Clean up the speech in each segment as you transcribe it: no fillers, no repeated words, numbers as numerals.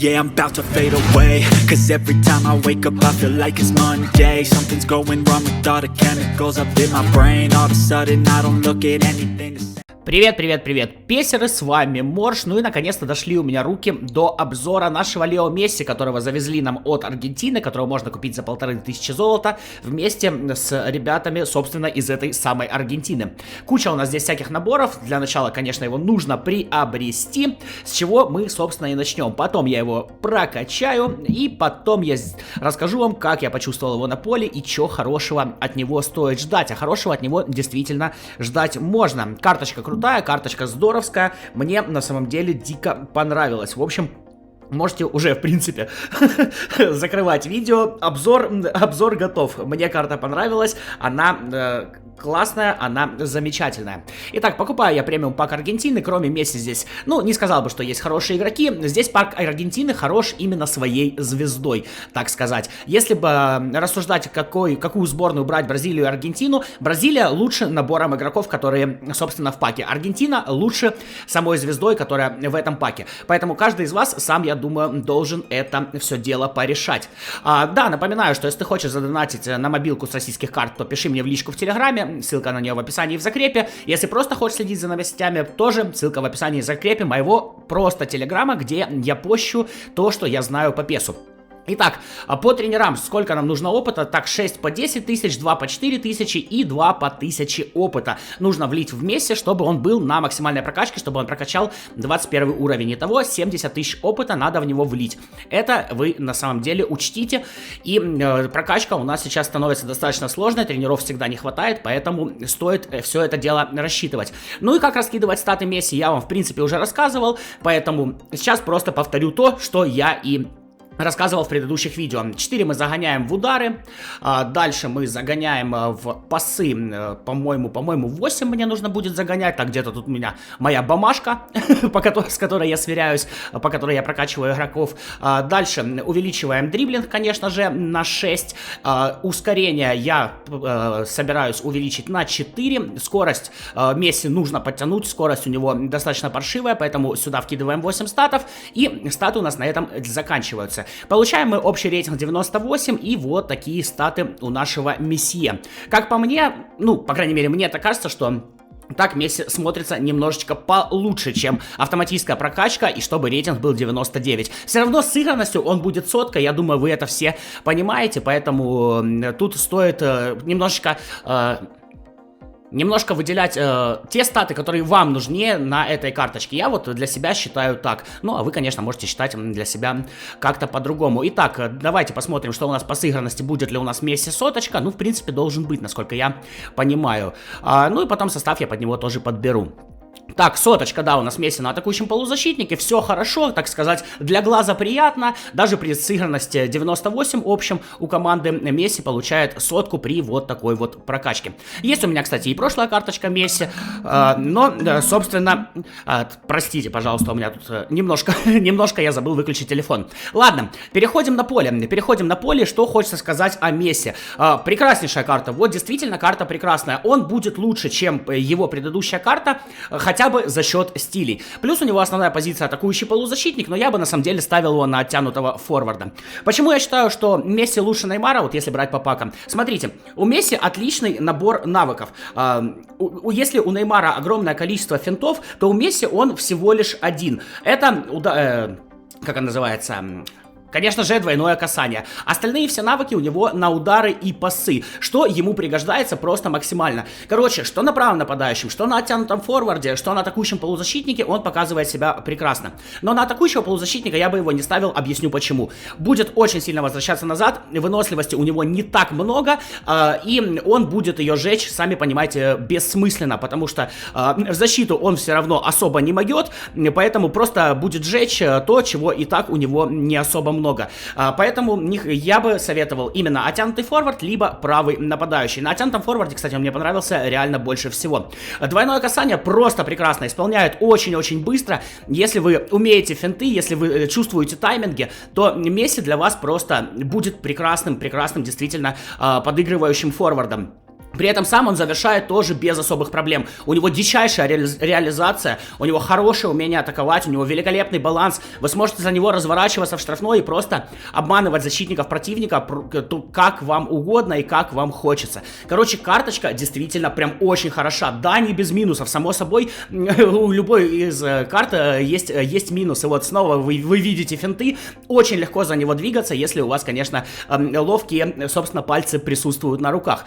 Yeah, I'm about to fade away. Cause every time I wake up I feel like it's Monday. Something's going wrong with all the chemicals up in my brain. All of a sudden I don't look at anything the same. Привет, привет, привет, песеры, с вами Морж. Ну и наконец-то дошли у меня руки до обзора нашего Лео Месси, которого завезли нам от Аргентины, которого можно купить за 1500 золота вместе с ребятами, собственно, из этой самой Аргентины. Куча у нас здесь всяких наборов. Для начала, конечно, его нужно приобрести, с чего мы, собственно, и начнем. Потом я его прокачаю, и потом я расскажу вам, как я почувствовал его на поле и что хорошего от него стоит ждать. А хорошего от него действительно ждать можно. Карточка крутая, карточка здоровская, мне на самом деле дико понравилась. В общем, можете уже, в принципе, закрывать видео. Обзор готов. Мне карта понравилась, она классная, она замечательная. Итак, покупаю я премиум пак Аргентины. Кроме Месси здесь, ну, не сказал бы, что есть хорошие игроки. Здесь пак Аргентины хорош именно своей звездой, так сказать. Если бы рассуждать, какую сборную брать, Бразилию и Аргентину, Бразилия лучше набором игроков, которые, собственно, в паке. Аргентина лучше самой звездой, которая в этом паке. Поэтому каждый из вас сам, я думаю, должен это все дело порешать. Да, напоминаю, что если ты хочешь задонатить на мобилку с российских карт, то пиши мне в личку в Телеграме. Ссылка на нее в описании и в закрепе. Если просто хочешь следить за новостями, тоже ссылка в описании и в закрепе моего просто Телеграма, где я пощу то, что я знаю по песу. Итак, по тренерам сколько нам нужно опыта? Так, 6 по 10 тысяч, 2 по 4 тысячи и 2 по 1000 опыта. Нужно влить в Месси, чтобы он был на максимальной прокачке, чтобы он прокачал 21 уровень. Итого 70 тысяч опыта надо в него влить. Это вы на самом деле учтите. И прокачка у нас сейчас становится достаточно сложной, тренеров всегда не хватает, поэтому стоит все это дело рассчитывать. Ну и как раскидывать статы Месси, я вам в принципе уже рассказывал, поэтому сейчас просто повторю то, что я и рассказывал в предыдущих видео. 4 мы загоняем в удары, дальше мы загоняем в пасы, по-моему 8 мне нужно будет загонять, так где-то тут у меня моя бумажка, с которой я сверяюсь, по которой я прокачиваю игроков. Дальше увеличиваем дриблинг, конечно же, на 6, ускорение я собираюсь увеличить на 4, скорость Месси нужно подтянуть, скорость у него достаточно паршивая, поэтому сюда вкидываем 8 статов, и статы у нас на этом заканчиваются. Получаем мы общий рейтинг 98, и вот такие статы у нашего Месси. Как по мне, ну, по крайней мере, мне так кажется, что так Месси смотрится немножечко получше, чем автоматическая прокачка, и чтобы рейтинг был 99. Все равно с сыгранностью он будет 100, я думаю, вы это все понимаете, поэтому тут стоит немножко выделять те статы, которые вам нужнее на этой карточке. Я вот для себя считаю так. Ну, а вы, конечно, можете считать для себя как-то по-другому. Итак, давайте посмотрим, что у нас по сыгранности. Будет ли у нас Месси 100. Ну, в принципе, должен быть, насколько я понимаю. Ну, и потом состав я под него тоже подберу. Так, 100, да, у нас Месси на атакующем полузащитнике, все хорошо, так сказать, для глаза приятно, даже при сыгранности 98 общем у команды Месси получает 100 при вот такой вот прокачке. Есть у меня, кстати, и прошлая карточка Месси, но, собственно, простите, пожалуйста, у меня тут немножко я забыл выключить телефон. Ладно, переходим на поле, что хочется сказать о Месси. Прекраснейшая карта, вот действительно карта прекрасная, он будет лучше, чем его предыдущая карта, хотя бы за счет стилей. Плюс у него основная позиция атакующий полузащитник, но я бы на самом деле ставил его на оттянутого форварда. Почему я считаю, что Месси лучше Неймара, вот если брать по пакам? Смотрите, у Месси отличный набор навыков. Если у Неймара огромное количество финтов, то у Месси он всего лишь один. Это, как он называется... Конечно же, двойное касание. Остальные все навыки у него на удары и пасы, что ему пригождается просто максимально. Короче, что на правом нападающем, что на оттянутом форварде, что на атакующем полузащитнике, он показывает себя прекрасно. Но на атакующего полузащитника я бы его не ставил, объясню почему. Будет очень сильно возвращаться назад, выносливости у него не так много, и он будет ее жечь, сами понимаете, бессмысленно, потому что в защиту он все равно особо не могет, поэтому просто будет жечь то, чего и так у него не особо много. Поэтому я бы советовал именно оттянутый форвард, либо правый нападающий. На оттянутом форварде, кстати, он мне понравился реально больше всего. Двойное касание просто прекрасно исполняет, очень-очень быстро. Если вы умеете финты, если вы чувствуете тайминги, то Месси для вас просто будет прекрасным действительно подыгрывающим форвардом. При этом сам он завершает тоже без особых проблем. У него дичайшая реализация, у него хорошее умение атаковать, у него великолепный баланс. Вы сможете за него разворачиваться в штрафной и просто обманывать защитников противника как вам угодно и как вам хочется. Короче, карточка действительно прям очень хороша. Да, не без минусов, само собой, у любой из карт есть минусы. Вот снова вы видите финты, очень легко за него двигаться, если у вас, конечно, ловкие, собственно, пальцы присутствуют на руках.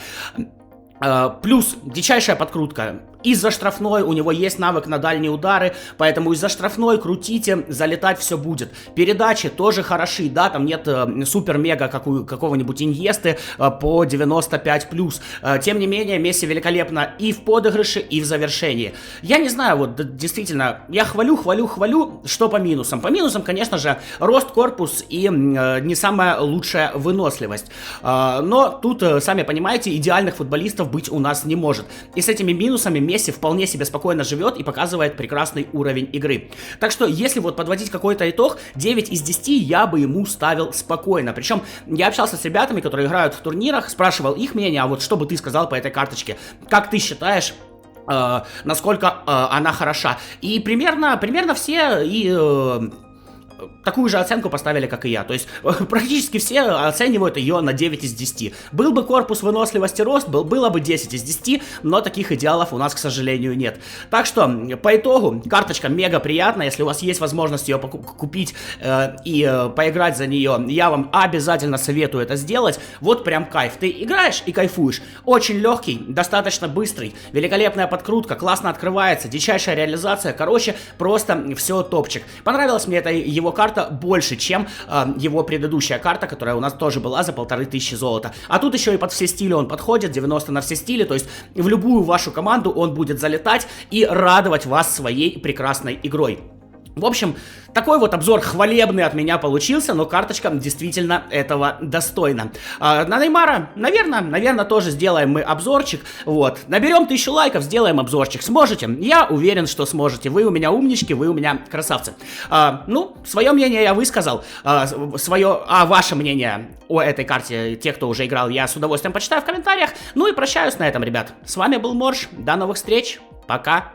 Плюс дичайшая подкрутка. Из-за штрафной у него есть навык на дальние удары, поэтому из-за штрафной крутите, залетать все будет. Передачи тоже хороши, да, там нет супер-мега какого-нибудь иньесты по 95+. Тем не менее, Месси великолепно и в подыгрыше, и в завершении. Я не знаю, вот действительно, я хвалю, что по минусам. По минусам, конечно же, рост, корпус и не самая лучшая выносливость. Но тут, сами понимаете, идеальных футболистов быть у нас не может. И с этими минусами Месси вполне себе спокойно живет и показывает прекрасный уровень игры. Так что, если вот подводить какой-то итог, 9 из 10 я бы ему ставил спокойно. Причем я общался с ребятами, которые играют в турнирах, спрашивал их мнение, а вот что бы ты сказал по этой карточке? Как ты считаешь, насколько она хороша? И примерно все такую же оценку поставили, как и я. То есть практически все оценивают ее на 9 из 10. Был бы корпус, выносливость и рост, было бы 10 из 10, но таких идеалов у нас, к сожалению, нет. Так что, по итогу, карточка мега приятная. Если у вас есть возможность ее купить и поиграть за нее, я вам обязательно советую это сделать. Вот прям кайф. Ты играешь и кайфуешь. Очень легкий, достаточно быстрый, великолепная подкрутка, классно открывается, дичайшая реализация. Короче, просто все топчик. Понравилась мне эта его карта больше, чем его предыдущая карта, которая у нас тоже была за 1500 золота. А тут еще и под все стили он подходит, 90 на все стили, то есть в любую вашу команду он будет залетать и радовать вас своей прекрасной игрой. В общем, такой вот обзор хвалебный от меня получился, но карточка действительно этого достойна. На Неймара, наверное, тоже сделаем мы обзорчик. Вот. Наберем 1000 лайков, сделаем обзорчик. Сможете? Я уверен, что сможете. Вы у меня умнички, вы у меня красавцы. Свое мнение я высказал. Ваше мнение о этой карте, те, кто уже играл, я с удовольствием почитаю в комментариях. Ну и прощаюсь на этом, ребят. С вами был Морж. До новых встреч. Пока.